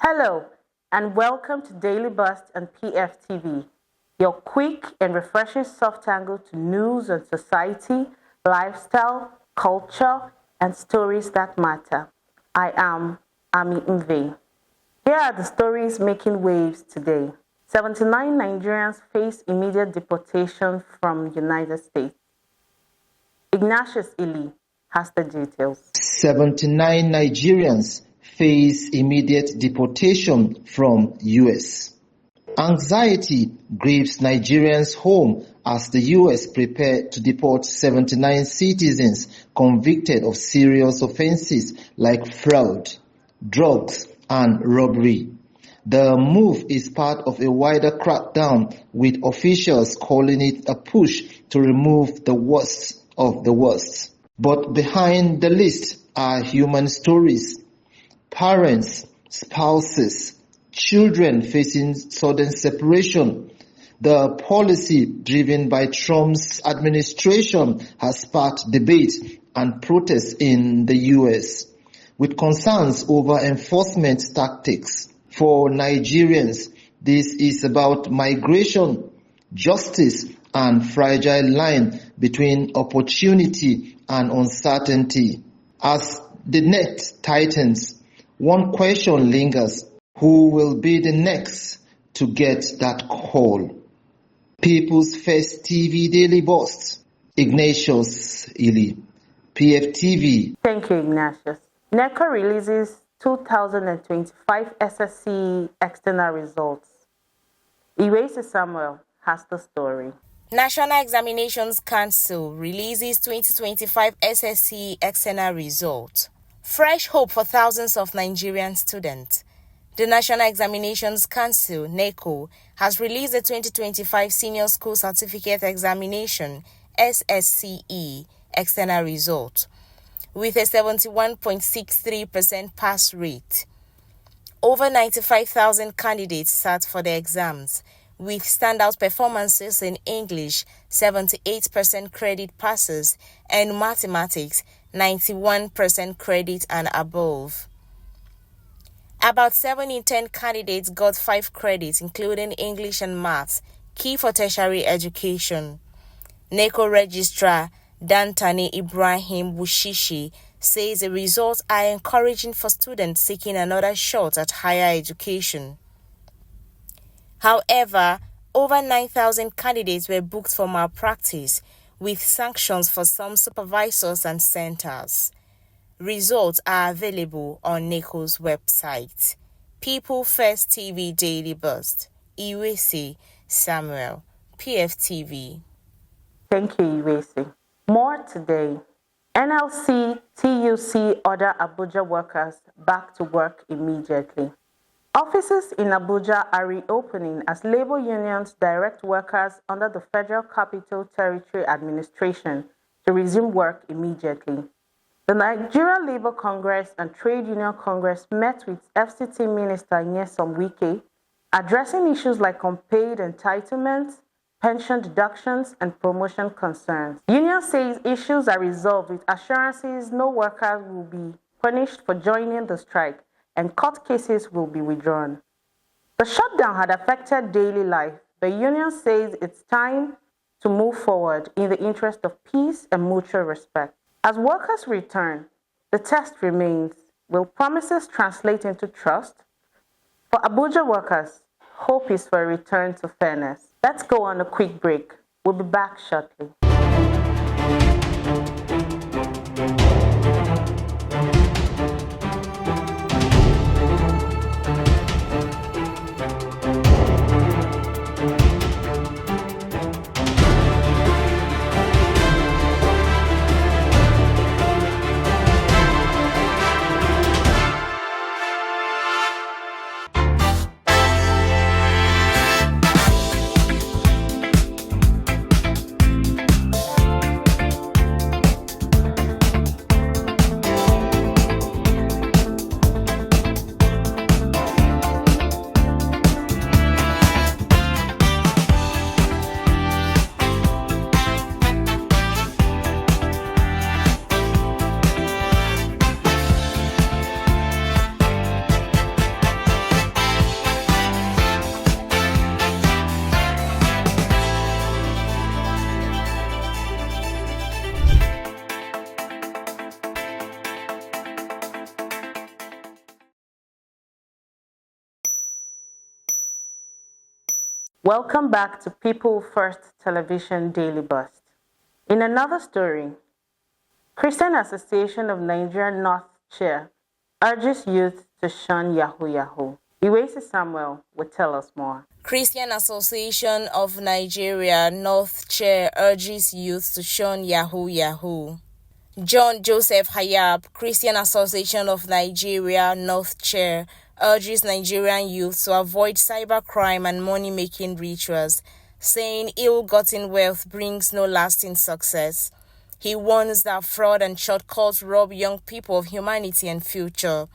Hello, and welcome to Daily Bust on PfTV, your quick and refreshing soft angle to news on society, lifestyle, culture, and stories that matter. I am Ami Mve. Here are the stories making waves today. 79 Nigerians face immediate deportation from United States. Ignatius Ili has the details. 79 Nigerians face immediate deportation from US. Anxiety grips Nigerians home as the US prepare to deport 79 citizens convicted of serious offenses like fraud, drugs, and robbery. The move is part of a wider crackdown, with officials calling it a push to remove the worst of the worst. But behind the list are human stories. Parents, spouses, children facing sudden separation. The policy driven by Trump's administration has sparked debate and protests in the US, with concerns over enforcement tactics. For Nigerians, this is about migration, justice, and fragile line between opportunity and uncertainty. As the net tightens, one question lingers: who will be the next to get that call? People's First TV Daily Bust, Ignatius Ili, PfTV. Thank you, Ignatius. NECO releases 2025 SSC external results. Iwese Samuel has the story. National Examinations Council releases 2025 SSC external results. Fresh hope for thousands of Nigerian students. The National Examinations Council, NECO, has released the 2025 Senior School Certificate Examination (SSCE) external result, with a 71.63% pass rate. Over 95,000 candidates sat for the exams, with standout performances in English, 78% credit passes, and mathematics, 91% credit and above. About 7 in 10 candidates got 5 credits, including English and maths, key for tertiary education. NECO Registrar Dantani Ibrahim Bushishi says the results are encouraging for students seeking another shot at higher education. However, over 9,000 candidates were booked for malpractice, with sanctions for some supervisors and centers. Results are available on NECO's website. People First TV Daily Bust, Iwese Samuel, PfTV. Thank you, Iwese. More today. NLC TUC order Abuja workers back to work immediately. Offices in Abuja are reopening as labor unions direct workers under the Federal Capital Territory Administration to resume work immediately. The Nigeria Labour Congress and Trade Union Congress met with FCT Minister Nyesom Wike, addressing issues like unpaid entitlements, pension deductions, and promotion concerns. Union says issues are resolved with assurances no workers will be punished for joining the strike and court cases will be withdrawn. The shutdown had affected daily life, but union says it's time to move forward in the interest of peace and mutual respect. As workers return, the test remains: will promises translate into trust? For Abuja workers, hope is for a return to fairness. Let's go on a quick break. We'll be back shortly. Welcome back to People First Television Daily Bust. In another story, Christian Association of Nigeria North Chair urges youth to shun Yahoo. Iwesi Samuel will tell us more. Christian Association of Nigeria North Chair urges youth to shun Yahoo. John Joseph Hayab, Christian Association of Nigeria North Chair, urges Nigerian youth to avoid cybercrime and money-making rituals, saying ill-gotten wealth brings no lasting success. He warns that fraud and shortcuts rob young people of humanity and future.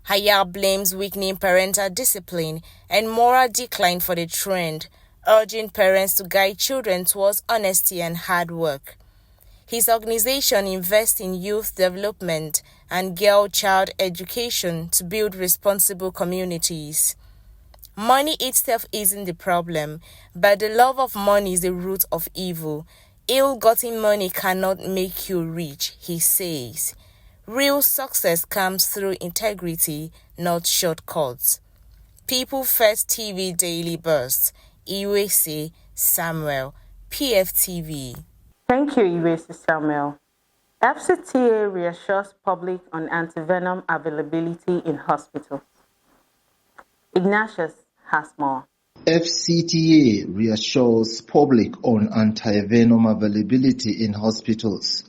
Hayab blames weakening parental discipline and moral decline for the trend, urging parents to guide children towards honesty and hard work. His organization invests in youth development and girl-child education to build responsible communities. Money itself isn't the problem, but the love of money is the root of evil. Ill-gotten money cannot make you rich, he says. Real success comes through integrity, not shortcuts. People First TV Daily Burst. Iwesi Samuel, PfTV. Thank you, Iwesi Samuel. FCTA reassures public on antivenom availability in hospitals. Ignatius has more. FCTA reassures public on antivenom availability in hospitals.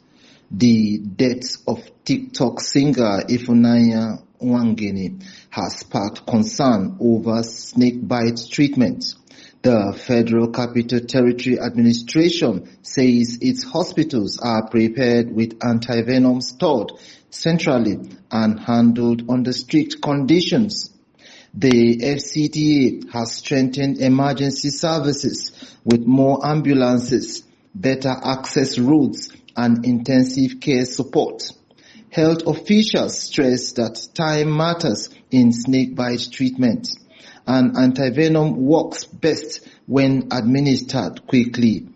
The death of TikTok singer Ifunanya Nwangeni has sparked concern over snakebite treatment. The Federal Capital Territory Administration says its hospitals are prepared with antivenom stored centrally and handled under strict conditions. The FCTA has strengthened emergency services with more ambulances, better access routes, and intensive care support. Health officials stress that time matters in snakebite treatment, and antivenom works best when administered quickly.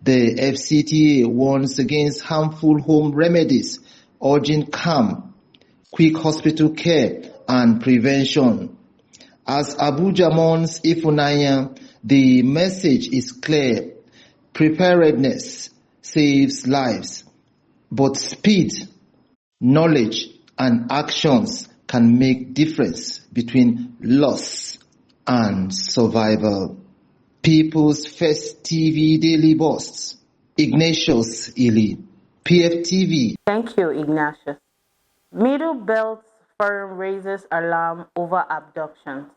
The FCTA warns against harmful home remedies, urging calm, quick hospital care, and prevention. As Abuja mourns Ifunanya, the message is clear. Preparedness saves lives, but speed, knowledge, and actions can make difference between loss and survival. People's First TV Daily Bust. Ignatius Ili, PfTV. Thank you, Ignatius. Middle Belt Forum raises alarm over abductions.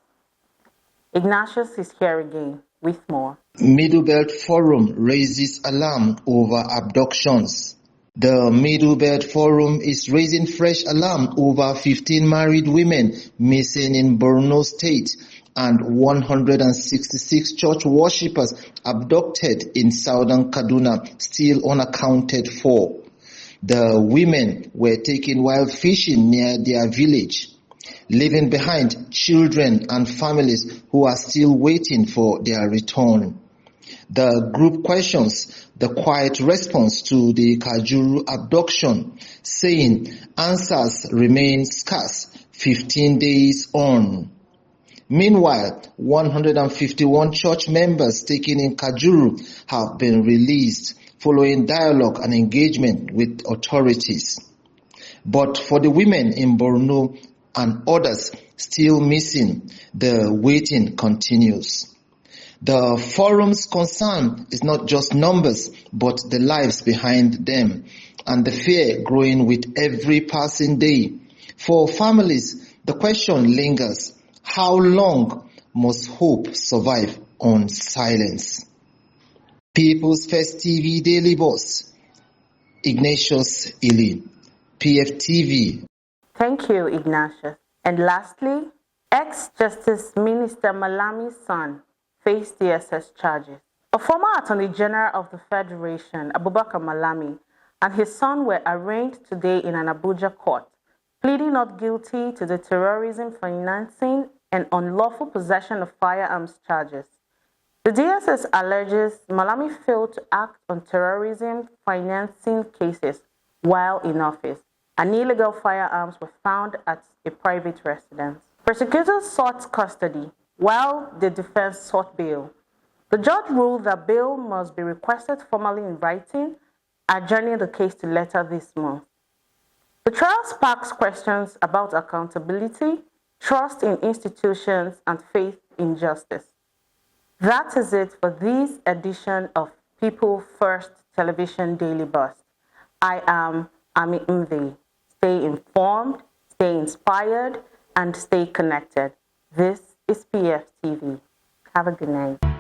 Ignatius is here again with more. Middle Belt Forum raises alarm over abductions. The Middle Belt Forum is raising fresh alarm over 15 married women missing in Borno State and 166 church worshippers abducted in southern Kaduna, still unaccounted for. The women were taken while fishing near their village, leaving behind children and families who are still waiting for their return. The group questions the quiet response to the Kajuru abduction, saying answers remain scarce 15 days on. Meanwhile, 151 church members taken in Kajuru have been released following dialogue and engagement with authorities. But for the women in Borno and others still missing, the waiting continues. The forum's concern is not just numbers, but the lives behind them, and the fear growing with every passing day. For families, the question lingers: how long must hope survive on silence? People's First TV Daily Boss. Ignatius Ili, PfTV. Thank you, Ignatius. And lastly, ex-Justice Minister Malami's son faced DSS charges. A former Attorney General of the Federation, Abubakar Malami, and his son were arraigned today in an Abuja court, pleading not guilty to the terrorism financing and unlawful possession of firearms charges. The DSS alleges Malami failed to act on terrorism financing cases while in office, and illegal firearms were found at a private residence. Prosecutors sought custody, while the defense sought bail, The judge ruled that bail must be requested formally in writing, adjourning the case to later this month. The trial sparks questions about accountability, trust in institutions, and faith in justice. That is it for this edition of People First Television Daily Burst. I am Ami Mve. Stay informed, stay inspired, and stay connected. This is PfTV. Have a good night.